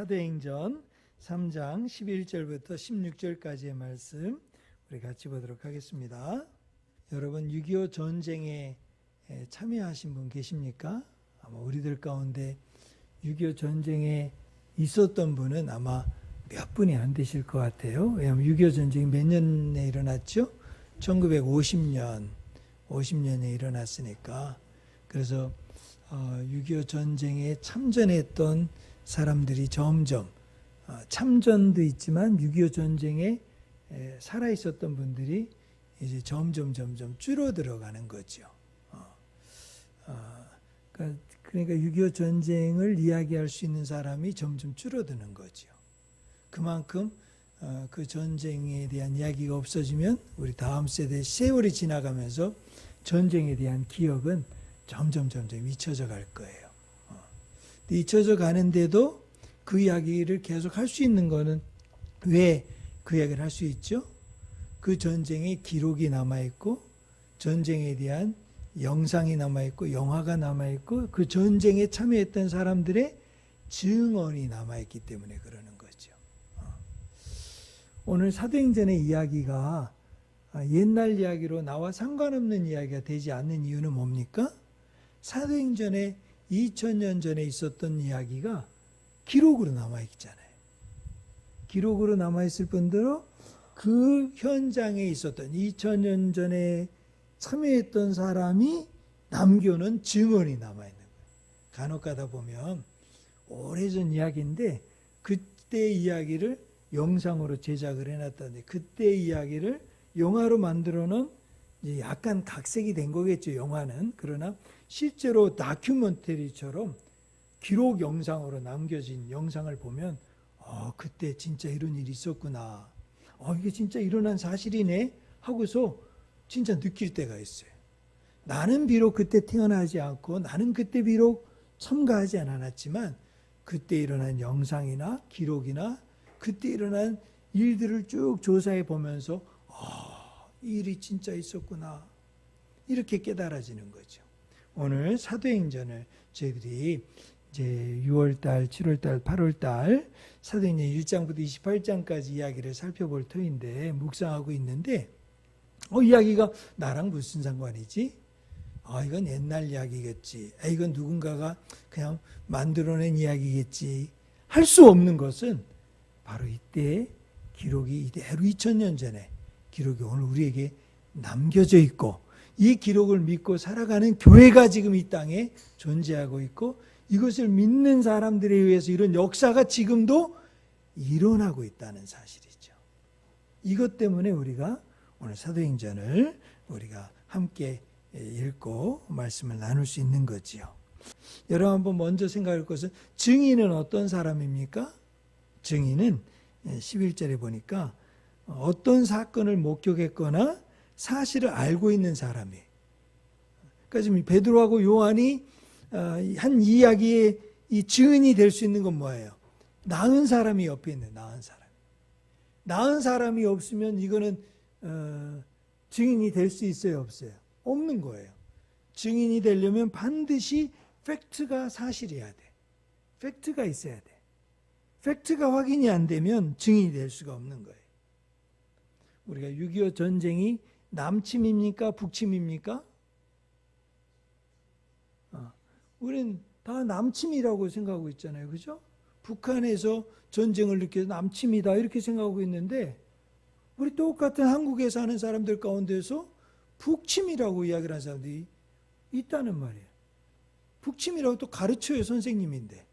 사도행전 3장 11절부터 16절까지의 말씀 우리 같이 보도록 하겠습니다. 여러분 6.25 전쟁에 참여하신 분 계십니까? 아마 우리들 가운데 6.25 전쟁에 있었던 분은 아마 몇 분이 안 되실 것 같아요. 왜냐하면 6.25 전쟁이 몇 년에 일어났죠? 1950년에 일어났으니까. 그래서 6.25 전쟁에 참전했던 사람들이 점점 참전도 있지만 6.25 전쟁에 살아 있었던 분들이 이제 점점 줄어들어가는 거죠. 그러니까 6.25 전쟁을 이야기할 수 있는 사람이 점점 줄어드는 거죠. 그만큼 그 전쟁에 대한 이야기가 없어지면 우리 다음 세대 세월이 지나가면서 전쟁에 대한 기억은 점점 잊혀져 갈 거예요. 잊혀져 가는데도 그 이야기를 계속 할 수 있는 거는 왜 그 이야기를 할 수 있죠? 그 전쟁의 기록이 남아있고 전쟁에 대한 영상이 남아있고 영화가 남아있고 그 전쟁에 참여했던 사람들의 증언이 남아있기 때문에 그러는 거죠. 오늘 사도행전의 이야기가 옛날 이야기로 나와 상관없는 이야기가 되지 않는 이유는 뭡니까? 사도행전에 2000년 전에 있었던 이야기가 기록으로 남아있잖아요. 기록으로 남아있을 뿐더러 그 현장에 있었던 2000년 전에 참여했던 사람이 남겨놓은 증언이 남아있는 거예요. 간혹 가다 보면 오래전 이야기인데 그때 이야기를 영상으로 제작을 해놨다는데 그때 이야기를 영화로 만들어놓은 약간 각색이 된 거겠죠. 영화는. 그러나 실제로 다큐멘터리처럼 기록 영상으로 남겨진 영상을 보면 그때 진짜 이런 일이 있었구나. 이게 진짜 일어난 사실이네 하고서 진짜 느낄 때가 있어요. 나는 비록 그때 태어나지 않고 나는 그때 비록 참가하지 않았지만 그때 일어난 영상이나 기록이나 그때 일어난 일들을 쭉 조사해 보면서 이 일이 진짜 있었구나. 이렇게 깨달아지는 거죠. 오늘 사도행전을 저희들이 이제 6월달, 7월달, 8월달 사도행전 1장부터 28장까지 이야기를 살펴볼 터인데 묵상하고 있는데 이야기가 나랑 무슨 상관이지? 이건 옛날 이야기겠지. 이건 누군가가 그냥 만들어낸 이야기겠지. 할 수 없는 것은 바로 이때 기록이 이대로 2000년 전에 기록이 오늘 우리에게 남겨져 있고 이 기록을 믿고 살아가는 교회가 지금 이 땅에 존재하고 있고 이것을 믿는 사람들에 의해서 이런 역사가 지금도 일어나고 있다는 사실이죠. 이것 때문에 우리가 오늘 사도행전을 우리가 함께 읽고 말씀을 나눌 수 있는 거지요. 여러분 한번 먼저 생각할 것은 증인은 어떤 사람입니까? 증인은 11절에 보니까 어떤 사건을 목격했거나 사실을 알고 있는 사람이에요. 그러니까 지금 베드로하고 요한이 한 이야기의 이 증인이 될 수 있는 건 뭐예요? 나은 사람이 옆에 있는 나은 사람. 나은 사람이 없으면 이거는 증인이 될 수 있어요, 없어요? 없는 거예요. 증인이 되려면 반드시 팩트가 사실이어야 돼. 팩트가 있어야 돼. 팩트가 확인이 안 되면 증인이 될 수가 없는 거예요. 우리가 6.25 전쟁이 남침입니까? 북침입니까? 우리는 다 남침이라고 생각하고 있잖아요. 그죠? 북한에서 전쟁을 일으켜서 남침이다 이렇게 생각하고 있는데 우리 똑같은 한국에 사는 사람들 가운데서 북침이라고 이야기를 하는 사람들이 있다는 말이에요. 북침이라고 또 가르쳐요. 선생님인데.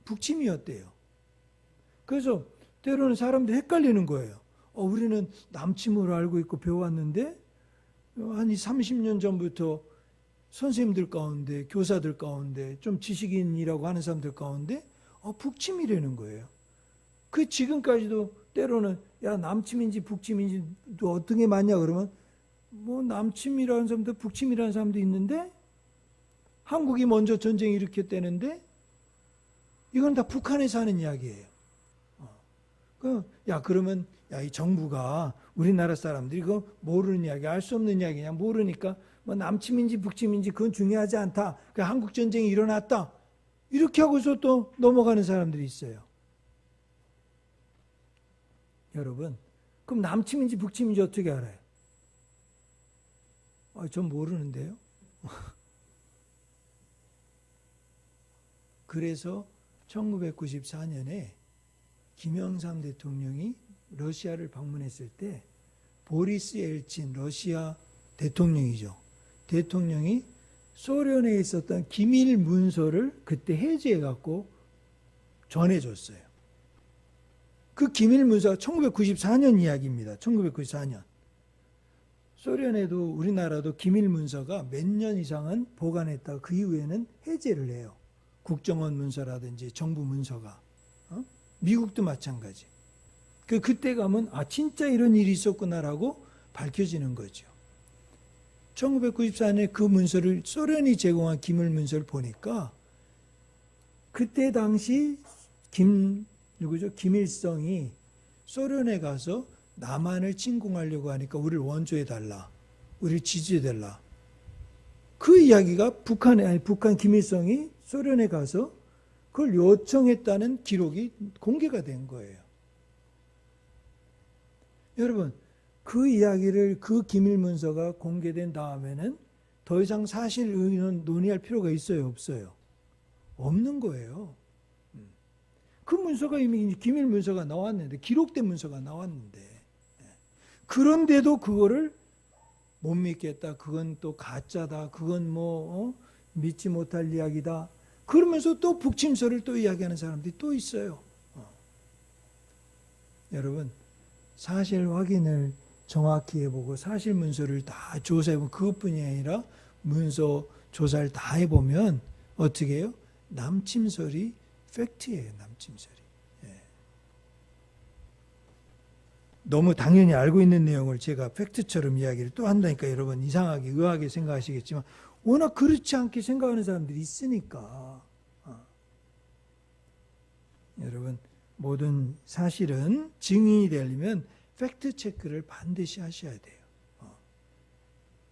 북침이 어때요? 그래서 때로는 사람들이 헷갈리는 거예요. 우리는 남침으로 알고 있고 배워왔는데 한 30년 전부터 선생님들 가운데 교사들 가운데 좀 지식인이라고 하는 사람들 가운데 북침이라는 거예요. 그 지금까지도 때로는 남침인지 북침인지 어떤 게 맞냐 그러면 남침이라는 사람도 북침이라는 사람도 있는데 한국이 먼저 전쟁 일으켰다는데 이건 다 북한에서 하는 이야기예요. 그러면 이 정부가 우리나라 사람들이 이거 모르는 이야기, 알 수 없는 이야기냐 모르니까 남침인지 북침인지 그건 중요하지 않다. 한국 전쟁이 일어났다. 이렇게 하고서 또 넘어가는 사람들이 있어요. 여러분, 그럼 남침인지 북침인지 어떻게 알아요? 전 모르는데요. 그래서 1994년에 김영삼 대통령이 러시아를 방문했을 때 보리스 엘친 러시아 대통령이죠. 대통령이 소련에 있었던 기밀 문서를 그때 해제해 갖고 전해줬어요. 그 기밀 문서가 1994년 이야기입니다. 1994년. 소련에도 우리나라도 기밀 문서가 몇 년 이상은 보관했다가 그 이후에는 해제를 해요. 국정원 문서라든지 정부 문서가. 미국도 마찬가지. 그때 가면 진짜 이런 일이 있었구나라고 밝혀지는 거죠. 1994년에 그 문서를 소련이 제공한 기밀 문서를 보니까 그때 당시 김일성이 소련에 가서 남한을 침공하려고 하니까 우리를 원조해달라. 우리를 지지해달라. 그 이야기가 북한 김일성이 소련에 가서 그걸 요청했다는 기록이 공개가 된 거예요. 여러분, 그 이야기를 그 기밀 문서가 공개된 다음에는 더 이상 사실 의견은 논의할 필요가 있어요, 없어요? 없는 거예요. 그 문서가 이미 기밀 문서가 나왔는데, 기록된 문서가 나왔는데, 그런데도 그거를 못 믿겠다. 그건 또 가짜다. 그건 믿지 못할 이야기다. 그러면서 또 북침설을 또 이야기하는 사람들이 또 있어요. 여러분, 사실 확인을 정확히 해보고 사실 문서를 다 조사해보면 그것뿐이 아니라 문서 조사를 다 해보면 어떻게 해요? 남침설이 팩트예요. 남침설이. 너무 당연히 알고 있는 내용을 제가 팩트처럼 이야기를 또 한다니까 여러분 이상하게 의아하게 생각하시겠지만 워낙 그렇지 않게 생각하는 사람들이 있으니까. 여러분, 모든 사실은 증인이 되려면 팩트 체크를 반드시 하셔야 돼요.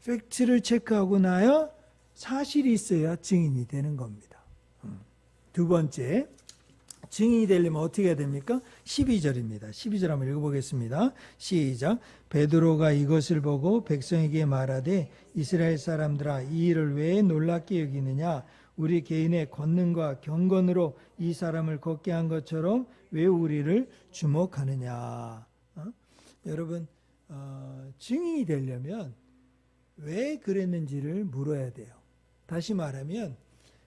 팩트를 체크하고 나야 사실이 있어야 증인이 되는 겁니다. 두 번째, 증인이 되려면 어떻게 해야 됩니까? 12절입니다. 12절 한번 읽어보겠습니다. 시작. 베드로가 이것을 보고 백성에게 말하되 이스라엘 사람들아 이 일을 왜 놀랍게 여기느냐? 우리 개인의 권능과 경건으로 이 사람을 걷게 한 것처럼 왜 우리를 주목하느냐? 여러분, 증인이 되려면 왜 그랬는지를 물어야 돼요. 다시 말하면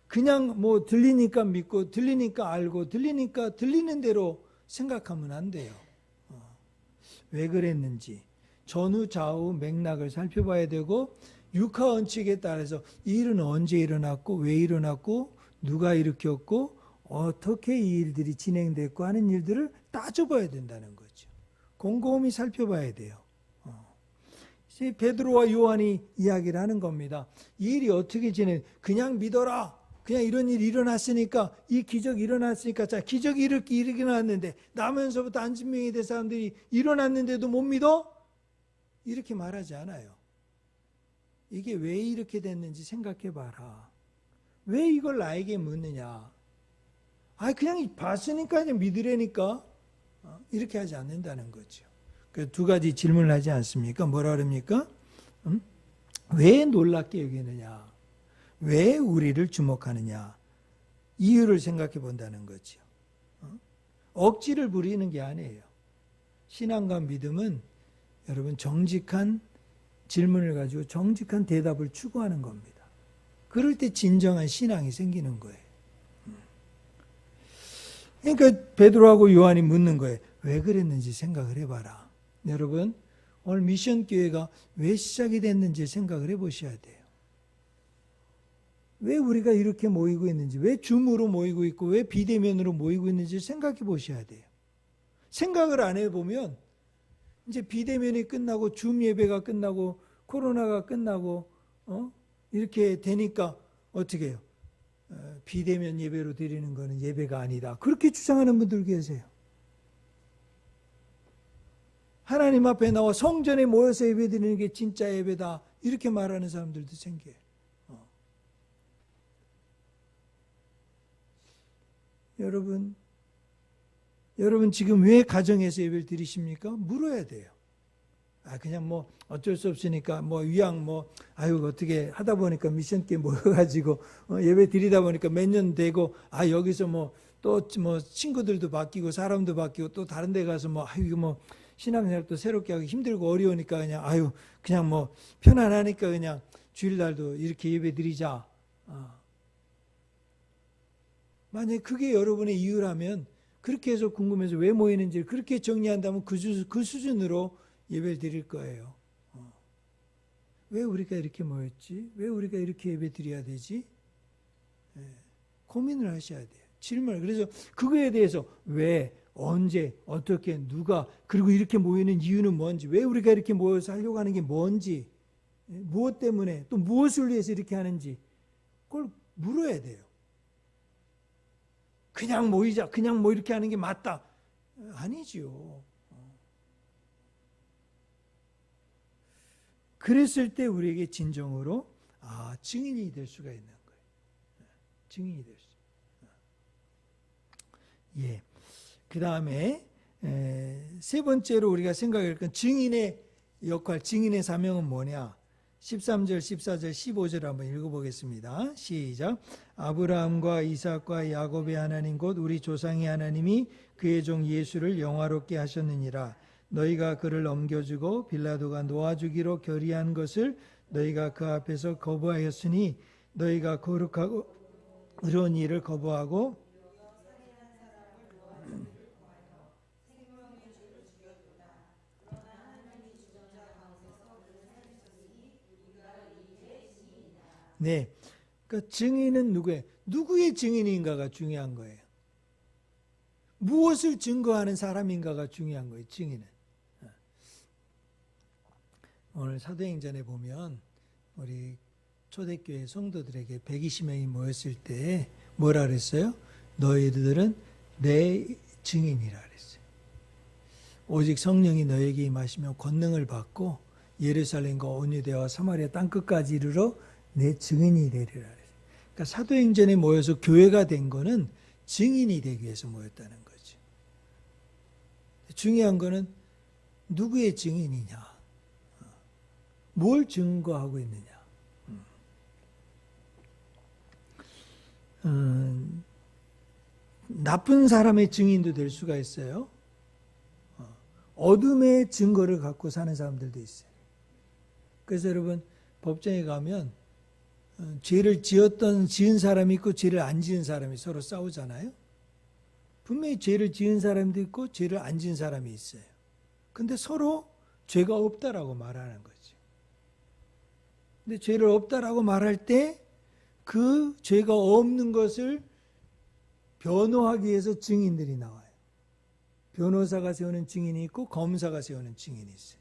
그냥 들리니까 믿고 들리니까 알고 들리니까 들리는 대로 생각하면 안 돼요. 왜 그랬는지 전후 좌우 맥락을 살펴봐야 되고 육하 원칙에 따라서 이 일은 언제 일어났고 왜 일어났고 누가 일으켰고 어떻게 이 일들이 진행됐고 하는 일들을 따져봐야 된다는 거죠. 곰곰이 살펴봐야 돼요. 베드로와 요한이 이야기를 하는 겁니다. 이 일이 어떻게 그냥 믿어라. 그냥 이런 일이 일어났으니까 이 기적이 일어났으니까 자 기적이 이렇게 일어났는데 나면서부터 안진병이 된 사람들이 일어났는데도 못 믿어? 이렇게 말하지 않아요. 이게 왜 이렇게 됐는지 생각해봐라. 왜 이걸 나에게 묻느냐? 그냥 봤으니까 그냥 믿으라니까 이렇게 하지 않는다는 거죠. 그 두 가지 질문을 하지 않습니까? 뭐라 그럽니까? 왜 놀랍게 여기느냐? 왜 우리를 주목하느냐? 이유를 생각해 본다는 거죠. 억지를 부리는 게 아니에요. 신앙과 믿음은 여러분 정직한 질문을 가지고 정직한 대답을 추구하는 겁니다. 그럴 때 진정한 신앙이 생기는 거예요. 그러니까 베드로하고 요한이 묻는 거예요. 왜 그랬는지 생각을 해봐라. 여러분, 오늘 미션 교회가 왜 시작이 됐는지 생각을 해보셔야 돼요. 왜 우리가 이렇게 모이고 있는지, 왜 줌으로 모이고 있고, 왜 비대면으로 모이고 있는지 생각해 보셔야 돼요. 생각을 안 해보면 이제 비대면이 끝나고 줌 예배가 끝나고 코로나가 끝나고 이렇게 되니까 어떻게 해요? 비대면 예배로 드리는 거는 예배가 아니다. 그렇게 주장하는 분들 계세요. 하나님 앞에 나와 성전에 모여서 예배 드리는 게 진짜 예배다. 이렇게 말하는 사람들도 생겨요. 여러분 지금 왜 가정에서 예배를 드리십니까? 물어야 돼요. 그냥 뭐 어쩔 수 없으니까 뭐 위양 아유 어떻게 하다 보니까 미션께 모여가지고 예배 드리다 보니까 몇 년 되고 여기서 또 친구들도 바뀌고 사람도 바뀌고 또 다른 데 가서 이거 신앙생활도 새롭게 하기 힘들고 어려우니까 그냥 편안하니까 그냥 주일날도 이렇게 예배 드리자. 만약에 그게 여러분의 이유라면 그렇게 해서 궁금해서 왜 모이는지 그렇게 정리한다면 그 수준으로 예배를 드릴 거예요. 왜 우리가 이렇게 모였지? 왜 우리가 이렇게 예배 드려야 되지? 고민을 하셔야 돼요. 질문을. 그래서 그거에 대해서 왜, 언제, 어떻게, 누가, 그리고 이렇게 모이는 이유는 뭔지, 왜 우리가 이렇게 모여서 하려고 하는 게 뭔지, 무엇 때문에, 또 무엇을 위해서 이렇게 하는지, 그걸 물어야 돼요. 그냥 모이자, 그냥 이렇게 하는 게 맞다. 아니지요. 그랬을 때 우리에게 진정으로 증인이 될 수가 있는 거예요. 증인이 될 수. 예. 그 다음에 세 번째로 우리가 생각할 건 증인의 역할, 증인의 사명은 뭐냐? 13절, 14절, 15절 한번 읽어보겠습니다. 시작. 아브라함과 이삭과 야곱의 하나님 곧 우리 조상의 하나님이 그의 종 예수를 영화롭게 하셨느니라. 너희가 그를 넘겨주고 빌라도가 놓아주기로 결의한 것을 너희가 그 앞에서 거부하였으니 너희가 거룩하고 의로운 일을 거부하고 네, 그러니까 증인은 누구예요? 누구의 증인인가가 중요한 거예요. 무엇을 증거하는 사람인가가 중요한 거예요. 증인은. 오늘 사도행전에 보면 우리 초대교회 성도들에게 120명이 모였을 때 뭐라 그랬어요? 너희들은 내 증인이라 그랬어요. 오직 성령이 너에게 임하시면 권능을 받고 예루살렘과 온 유대와 사마리아 땅끝까지 이르러 내 증인이 되리라. 그러니까 사도행전에 모여서 교회가 된 거는 증인이 되기 위해서 모였다는 거죠. 중요한 거는 누구의 증인이냐, 뭘 증거하고 있느냐. 나쁜 사람의 증인도 될 수가 있어요. 어둠의 증거를 갖고 사는 사람들도 있어요. 그래서 여러분 법정에 가면 죄를 지은 사람이 있고 죄를 안 지은 사람이 서로 싸우잖아요. 분명히 죄를 지은 사람도 있고 죄를 안 지은 사람이 있어요. 근데 서로 죄가 없다라고 말하는 거죠. 근데 죄를 없다라고 말할 때 그 죄가 없는 것을 변호하기 위해서 증인들이 나와요. 변호사가 세우는 증인이 있고 검사가 세우는 증인이 있어요.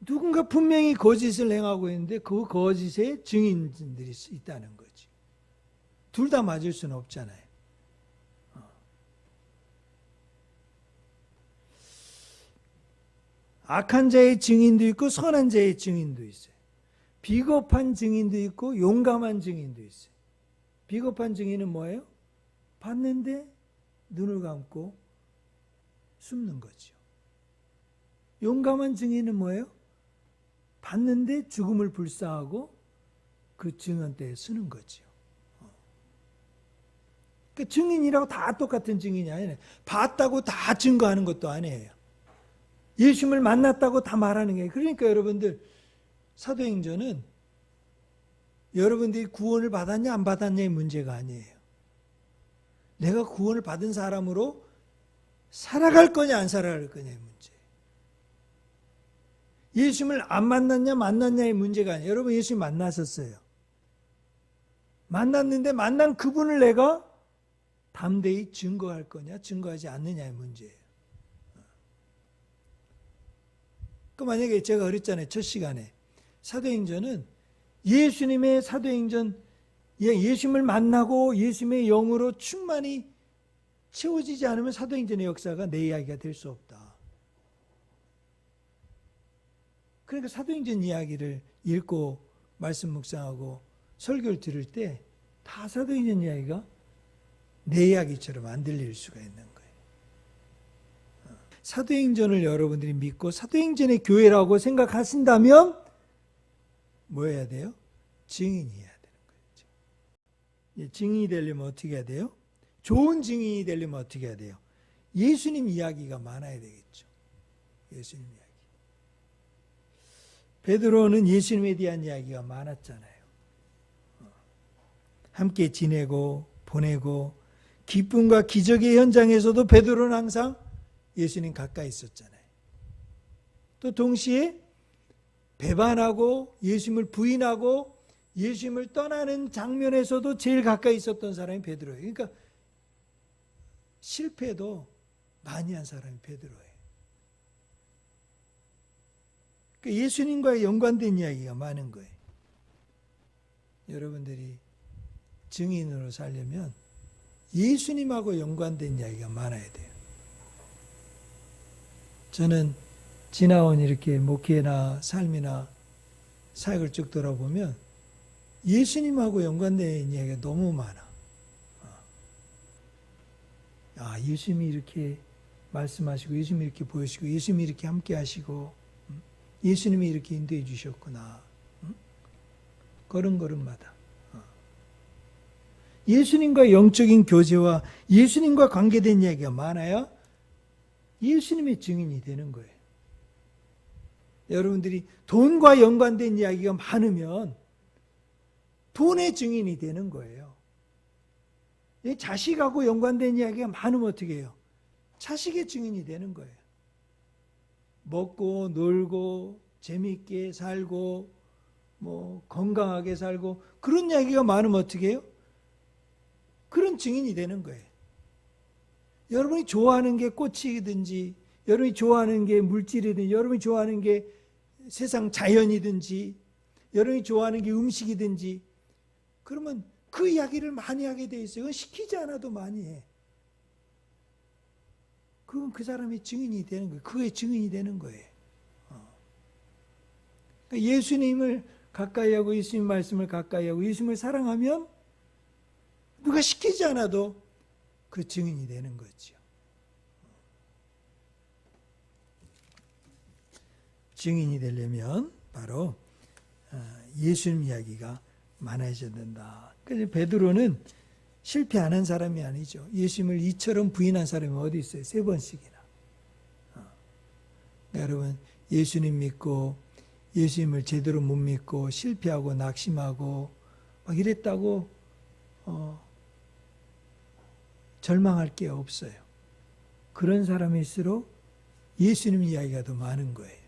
누군가 분명히 거짓을 행하고 있는데 그 거짓에 증인들이 있다는 거지. 둘 다 맞을 수는 없잖아요. 악한 자의 증인도 있고 선한 자의 증인도 있어요. 비겁한 증인도 있고 용감한 증인도 있어요. 비겁한 증인은 뭐예요? 봤는데 눈을 감고 숨는 거죠. 용감한 증인은 뭐예요? 봤는데 죽음을 불사하고 그 증언대에 쓰는 거죠. 그러니까 증인이라고 다 똑같은 증인이 아니에요. 봤다고 다 증거하는 것도 아니에요. 예수님을 만났다고 다 말하는 게. 그러니까 여러분들 사도행전은 여러분들이 구원을 받았냐 안 받았냐의 문제가 아니에요. 내가 구원을 받은 사람으로 살아갈 거냐 안 살아갈 거냐의 문제. 예수님을 안 만났냐 만났냐의 문제가 아니에요. 여러분 예수님 만나셨어요. 만났는데 만난 그분을 내가 담대히 증거할 거냐 증거하지 않느냐의 문제예요. 그 만약에 제가 그랬잖아요. 첫 시간에 사도행전은 예수님의 사도행전, 예수님을 만나고 예수님의 영으로 충만히 채워지지 않으면 사도행전의 역사가 내 이야기가 될 수 없다. 그러니까 사도행전 이야기를 읽고 말씀 묵상하고 설교를 들을 때 다 사도행전 이야기가 내 이야기처럼 안 들릴 수가 있는 거예요. 사도행전을 여러분들이 믿고 사도행전의 교회라고 생각하신다면 뭐 해야 돼요? 증인이 해야 되는 거예요. 증인이 되려면 어떻게 해야 돼요? 좋은 증인이 되려면 어떻게 해야 돼요? 예수님 이야기가 많아야 되겠죠. 예수님 이야기. 베드로는 예수님에 대한 이야기가 많았잖아요. 함께 지내고 보내고 기쁨과 기적의 현장에서도 베드로는 항상 예수님 가까이 있었잖아요. 또 동시에 배반하고 예수님을 부인하고 예수님을 떠나는 장면에서도 제일 가까이 있었던 사람이 베드로예요. 그러니까 실패도 많이 한 사람이 베드로예요. 그러니까 예수님과 연관된 이야기가 많은 거예요. 여러분들이 증인으로 살려면 예수님하고 연관된 이야기가 많아야 돼요. 저는 지나온 이렇게 목회나 삶이나 사역을 쭉 돌아보면 예수님하고 연관된 이야기가 너무 많아. 예수님이 이렇게 말씀하시고 예수님이 이렇게 보여주시고 예수님이 이렇게 함께 하시고 예수님이 이렇게 인도해 주셨구나. 걸음걸음마다. 예수님과 영적인 교제와 예수님과 관계된 이야기가 많아야 예수님의 증인이 되는 거예요. 여러분들이 돈과 연관된 이야기가 많으면 돈의 증인이 되는 거예요. 자식하고 연관된 이야기가 많으면 어떻게 해요? 자식의 증인이 되는 거예요. 먹고 놀고 재미있게 살고 뭐 건강하게 살고 그런 이야기가 많으면 어떻게 해요? 그런 증인이 되는 거예요. 여러분이 좋아하는 게 꽃이든지 여러분이 좋아하는 게 물질이든지 여러분이 좋아하는 게 세상 자연이든지 여러분이 좋아하는 게 음식이든지 그러면 그 이야기를 많이 하게 돼 있어요. 그건 시키지 않아도 많이 해. 그건 그 사람의 증인이 되는 거예요. 그의 증인이 되는 거예요. 그러니까 예수님을 가까이 하고 예수님 말씀을 가까이 하고 예수님을 사랑하면 누가 시키지 않아도 그 증인이 되는 거죠. 증인이 되려면 바로 예수님 이야기가 많아져야 된다. 그래서 베드로는 실패 안 한 사람이 아니죠. 예수님을 이처럼 부인한 사람이 어디 있어요? 3번씩이나. 여러분 예수님 믿고 예수님을 제대로 못 믿고 실패하고 낙심하고 막 이랬다고 절망할 게 없어요. 그런 사람일수록 예수님 이야기가 더 많은 거예요.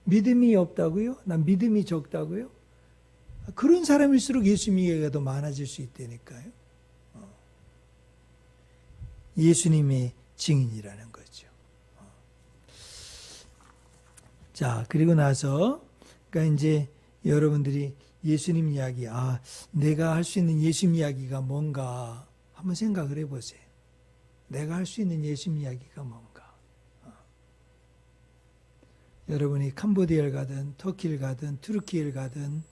믿음이 없다고요? 난 믿음이 적다고요? 그런 사람일수록 예수님 이야기가 더 많아질 수 있다니까요. 예수님의 증인이라는 거죠. 자, 그리고 나서 그러니까 이제 여러분들이 예수님 이야기, 내가 할 수 있는 예수님 이야기가 뭔가 한번 생각을 해보세요. 내가 할 수 있는 예수님 이야기가 뭔가. 여러분이 캄보디아를 가든 터키를 가든 투르키를 가든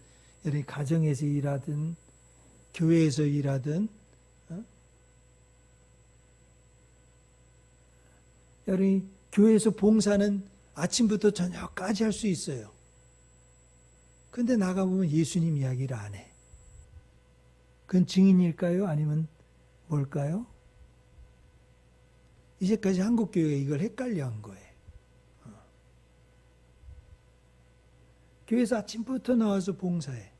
여러분이 가정에서 일하든 교회에서 일하든 여러분이 교회에서 봉사는 아침부터 저녁까지 할 수 있어요. 그런데 나가보면 예수님 이야기를 안 해. 그건 증인일까요? 아니면 뭘까요? 이제까지 한국교회가 이걸 헷갈려 한 거예요. 교회에서 아침부터 나와서 봉사해.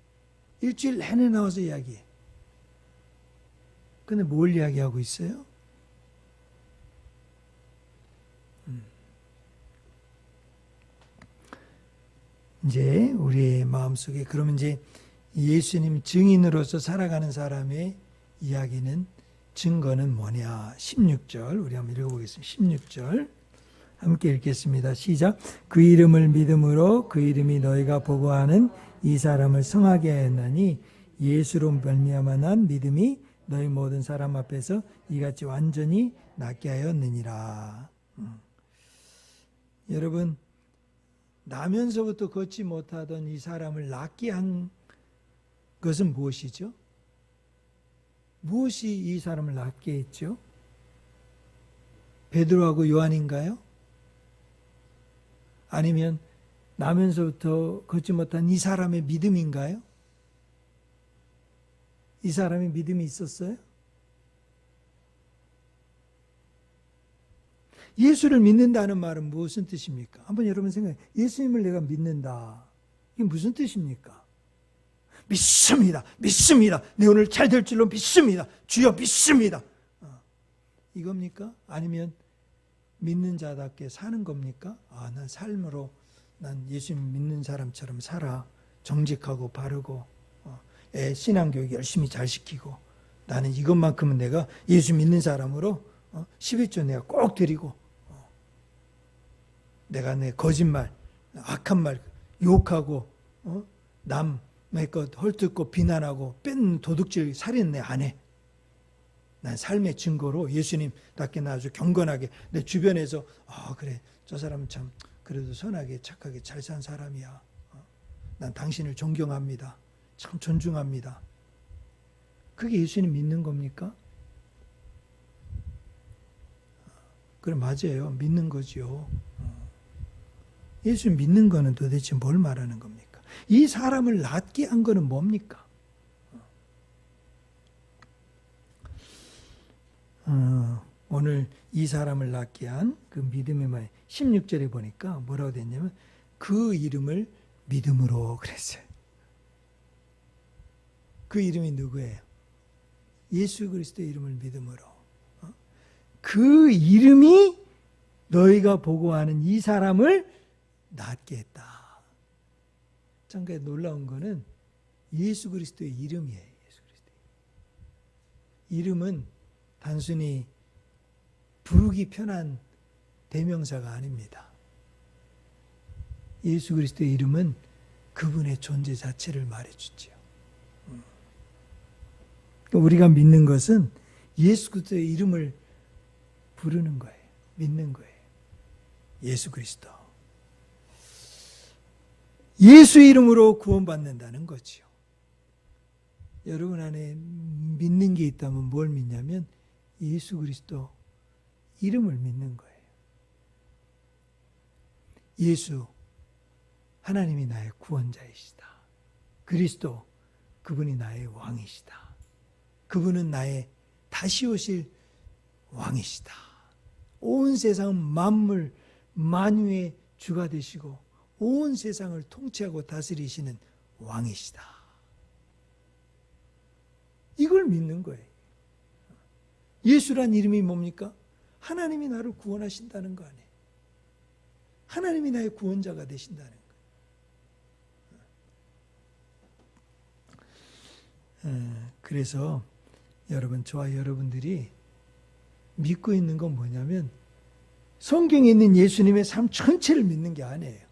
일주일 내내 나와서 이야기해. 근데 뭘 이야기하고 있어요? 이제 우리의 마음속에 그러면 이제 예수님 증인으로서 살아가는 사람의 이야기는 증거는 뭐냐? 16절 우리 한번 읽어보겠습니다. 16절 함께 읽겠습니다. 시작. 그 이름을 믿음으로 그 이름이 너희가 보고하는 이 사람을 성하게 하였나니 예수로 말미암아 난 믿음이 너희 모든 사람 앞에서 이같이 완전히 낫게 하였느니라. 여러분 나면서부터 걷지 못하던 이 사람을 낫게 한 것은 무엇이죠? 무엇이 이 사람을 낫게 했죠? 베드로하고 요한인가요? 아니면 나면서부터 걷지 못한 이 사람의 믿음인가요? 이 사람의 믿음이 있었어요? 예수를 믿는다는 말은 무슨 뜻입니까? 한번 여러분 생각해. 예수님을 내가 믿는다. 이게 무슨 뜻입니까? 믿습니다. 믿습니다. 내 오늘 잘 될 줄로 믿습니다. 주여 믿습니다. 이겁니까? 아니면 믿는 자답게 사는 겁니까? 난 삶으로 난 예수님 믿는 사람처럼 살아. 정직하고 바르고 신앙교육 열심히 잘 시키고 나는 이것만큼은 내가 예수 믿는 사람으로 11조 내가 꼭 드리고 내가 내 거짓말, 악한 말 욕하고 남의 것 헐뜯고 비난하고 뺀 도둑질 살인 내 안 해. 난 삶의 증거로 예수님답게 나 아주 경건하게 내 주변에서 그래 저 사람은 참 그래도 선하게 착하게 잘 산 사람이야. 난 당신을 존경합니다. 참 존중합니다. 그게 예수님 믿는 겁니까? 그래 맞아요. 믿는 거죠. 예수 믿는 거는 도대체 뭘 말하는 겁니까? 이 사람을 낫게 한 거는 뭡니까? 오늘 이 사람을 낫게 한 그 믿음의 말 16절에 보니까 뭐라고 됐냐면 그 이름을 믿음으로 그랬어요. 그 이름이 누구예요? 예수 그리스도의 이름을 믿음으로. 그 이름이 너희가 보고하는 이 사람을 낫게 했다. 참 놀라운 거는 예수 그리스도의 이름이에요. 예수 그리스도의 이름은 단순히 부르기 편한 대명사가 아닙니다. 예수 그리스도의 이름은 그분의 존재 자체를 말해주죠. 우리가 믿는 것은 예수 그리스도의 이름을 부르는 거예요. 믿는 거예요. 예수 그리스도. 예수 이름으로 구원받는다는 거지요. 여러분 안에 믿는 게 있다면 뭘 믿냐면 예수 그리스도 이름을 믿는 거예요. 예수, 하나님이 나의 구원자이시다. 그리스도, 그분이 나의 왕이시다. 그분은 나의 다시 오실 왕이시다. 온 세상 만물, 만유의 주가 되시고 온 세상을 통치하고 다스리시는 왕이시다. 이걸 믿는 거예요. 예수란 이름이 뭡니까? 하나님이 나를 구원하신다는 거 아니에요. 하나님이 나의 구원자가 되신다는 거예요. 그래서 여러분, 저와 여러분들이 믿고 있는 건 뭐냐면 성경에 있는 예수님의 삶 전체를 믿는 게 아니에요.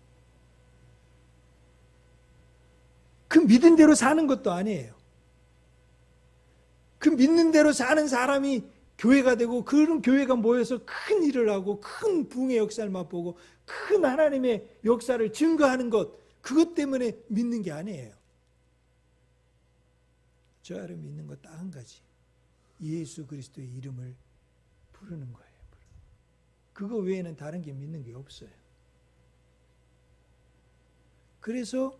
그 믿은 대로 사는 것도 아니에요. 그 믿는 대로 사는 사람이 교회가 되고 그런 교회가 모여서 큰 일을 하고 큰 부흥의 역사를 맛보고 큰 하나님의 역사를 증거하는 것, 그것 때문에 믿는 게 아니에요. 저 아래 믿는 것 딱 한 가지. 예수 그리스도의 이름을 부르는 거예요. 그거 외에는 다른 게 믿는 게 없어요. 그래서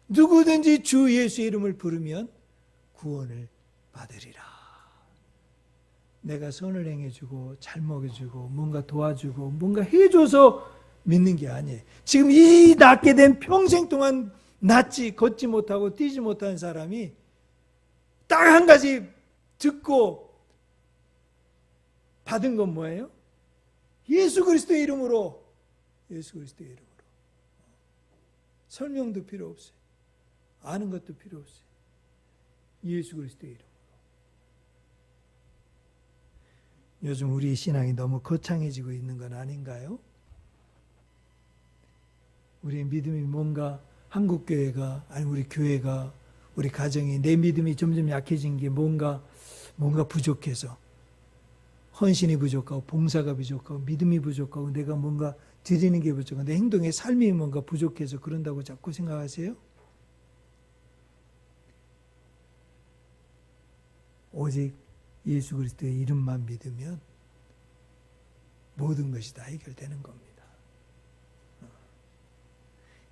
누구든지 주 예수 이름을 부르면 구원을 받으리라. 내가 선을 행해주고 잘 먹여주고 뭔가 도와주고 뭔가 해줘서 믿는 게 아니에요. 지금 이 낫게 된 평생 동안 낫지 걷지 못하고 뛰지 못한 사람이 딱 한 가지 듣고 받은 건 뭐예요? 예수 그리스도의 이름으로. 예수 그리스도의 이름으로. 설명도 필요 없어요. 아는 것도 필요 없어요. 예수 그리스도의 이름으로. 요즘 우리 신앙이 너무 거창해지고 있는 건 아닌가요? 우리의 믿음이 뭔가 한국교회가, 아니 우리 교회가, 우리 가정이 내 믿음이 점점 약해진 게 뭔가 부족해서 헌신이 부족하고 봉사가 부족하고 믿음이 부족하고 내가 뭔가 드리는 게 부족하고 내 행동의 삶이 뭔가 부족해서 그런다고 자꾸 생각하세요? 오직 예수 그리스도의 이름만 믿으면 모든 것이 다 해결되는 겁니다.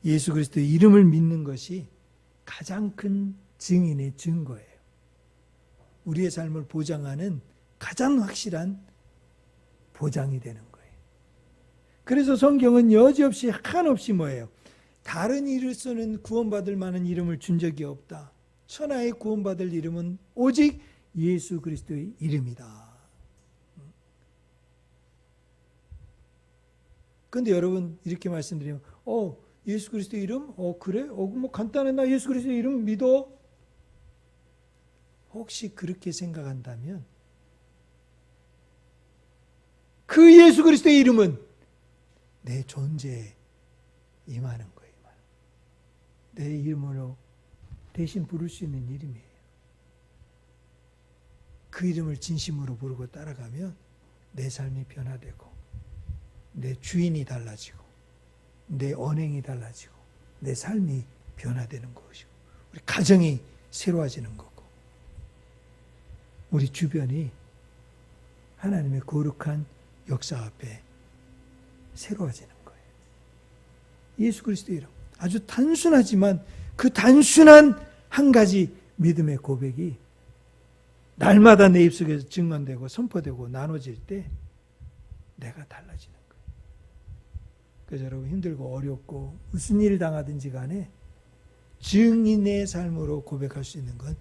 예수 그리스도의 이름을 믿는 것이 가장 큰 증인의 증거예요. 우리의 삶을 보장하는 가장 확실한 보장이 되는 거예요. 그래서 성경은 여지없이 한없이 뭐예요? 다른 이로서는 구원받을 만한 이름을 준 적이 없다. 천하에 구원받을 이름은 오직 예수 그리스도의 이름이다. 그런데 여러분 이렇게 말씀드리면 예수 그리스도의 이름? 그래? 뭐 간단해. 나 예수 그리스도의 이름 믿어. 혹시 그렇게 생각한다면 그 예수 그리스도의 이름은 내 존재에 임하는 거예요. 내 이름으로 대신 부를 수 있는 이름이에요. 그 이름을 진심으로 부르고 따라가면 내 삶이 변화되고 내 주인이 달라지고 내 언행이 달라지고 내 삶이 변화되는 것이고 우리 가정이 새로워지는 거고 우리 주변이 하나님의 거룩한 역사 앞에 새로워지는 거예요. 예수 그리스도의 이름. 아주 단순하지만 그 단순한 한 가지 믿음의 고백이 날마다 내 입속에서 증언되고 선포되고 나눠질 때 내가 달라지는 거예요. 그래서 여러분 힘들고 어렵고 무슨 일을 당하든지 간에 증인의 삶으로 고백할 수 있는 건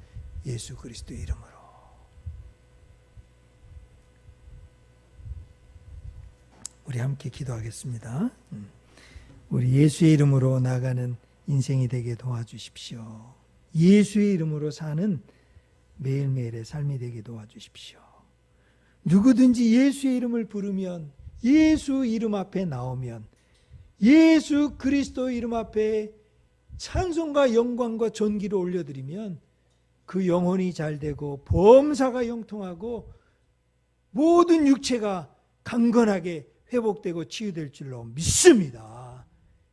예수 그리스도의 이름으로. 우리 함께 기도하겠습니다. 우리 예수의 이름으로 나아가는 인생이 되게 도와주십시오. 예수의 이름으로 사는 매일매일의 삶이 되게 도와주십시오. 누구든지 예수의 이름을 부르면 예수 이름 앞에 나오면 예수 그리스도 이름 앞에 찬송과 영광과 존귀를 올려드리면 그 영혼이 잘되고 범사가 형통하고 모든 육체가 강건하게 회복되고 치유될 줄로 믿습니다.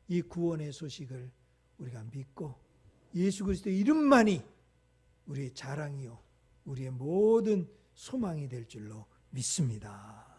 이 구원의 소식을 우리가 믿고 예수 그리스도의 이름만이 우리의 자랑이요 우리의 모든 소망이 될 줄로 믿습니다.